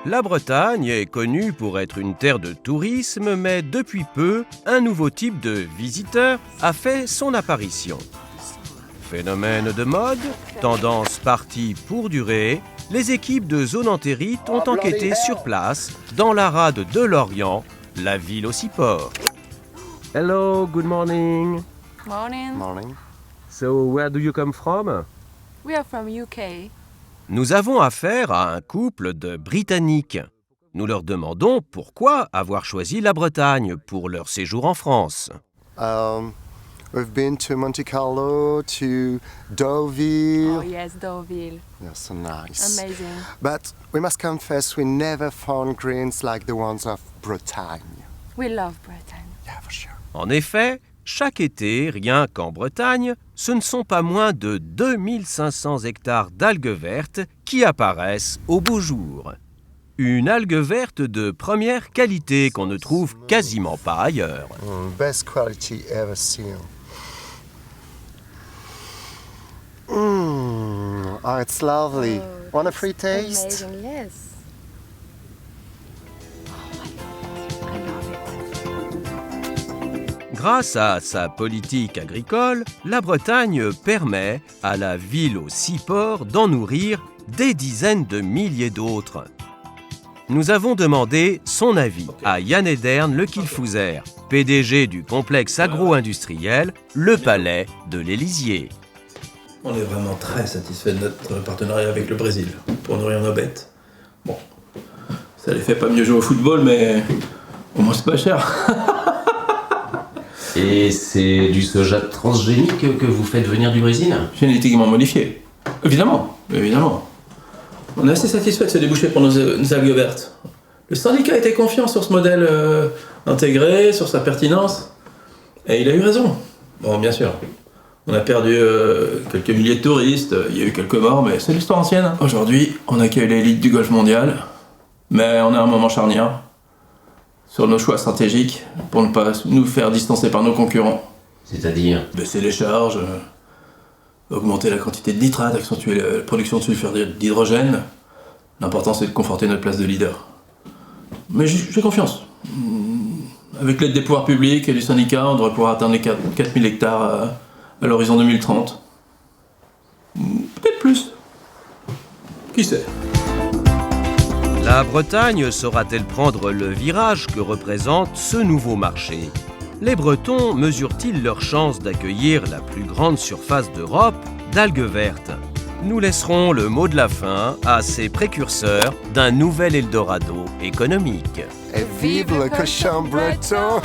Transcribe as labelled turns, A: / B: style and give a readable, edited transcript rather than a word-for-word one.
A: La Bretagne est connue pour être une terre de tourisme, mais depuis peu, un nouveau type de visiteur a fait son apparition. Phénomène de mode, tendance partie pour durer, les équipes de Zone Entérite ont enquêté sur place, dans la rade de Lorient, la ville au Seaport. Hello, good morning.
B: Morning.
C: Morning.
A: So, where do you come from?
B: We are from UK.
A: Nous avons affaire à un couple de Britanniques. Nous leur demandons pourquoi avoir choisi la Bretagne pour leur séjour en France.
C: We've been to Monte Carlo, to Deauville.
B: Oh yes, Deauville.
C: They're so nice.
B: Amazing.
C: But we must confess we never found greens like the ones of Bretagne.
B: We love Bretagne.
C: Yeah, for sure.
A: En effet, chaque été, rien qu'en Bretagne, ce ne sont pas moins de 2500 hectares d'algues vertes qui apparaissent au beau jour. Une algue verte de première qualité qu'on ne trouve quasiment pas ailleurs.
C: Best quality ever seen. Oh, it's lovely. Want a free taste?
B: Amazing, yes. Oh my God, I love it.
A: Grâce à sa politique agricole, la Bretagne permet à la ville au Seaport d'en nourrir des dizaines de milliers d'autres. Nous avons demandé son avis à Yann Edern Le Quilfouzer, PDG du complexe agro-industriel Le Palais de l'Élysée.
D: On est vraiment très satisfait de notre partenariat avec le Brésil pour nourrir nos bêtes. Bon, ça les fait pas mieux jouer au football, mais au moins c'est pas cher.
E: Et c'est du soja transgénique que vous faites venir du Brésil?
D: Génétiquement modifié. Évidemment, évidemment. On est assez satisfait de ce débouché pour nos algues vertes. Le syndicat était confiant sur ce modèle intégré, sur sa pertinence, et il a eu raison. Bon, bien sûr. On a perdu quelques milliers de touristes, il y a eu quelques morts, mais c'est l'histoire ancienne. Aujourd'hui, on accueille l'élite du golf mondial, mais on est à un moment charnière sur nos choix stratégiques pour ne pas nous faire distancer par nos concurrents.
E: C'est-à-dire?
D: Baisser les charges, augmenter la quantité de nitrate, accentuer la production de sulfure d'hydrogène. L'important, c'est de conforter notre place de leader. Mais j'ai confiance. Avec l'aide des pouvoirs publics et du syndicat, on devrait pouvoir atteindre les 4000 hectares à l'horizon 2030. Peut-être plus. Qui sait?
A: La Bretagne saura-t-elle prendre le virage que représente ce nouveau marché? Les Bretons mesurent-ils leurs chances d'accueillir la plus grande surface d'Europe d'algues vertes? Nous laisserons le mot de la fin à ces précurseurs d'un nouvel Eldorado économique.
C: Et vive le cochon breton!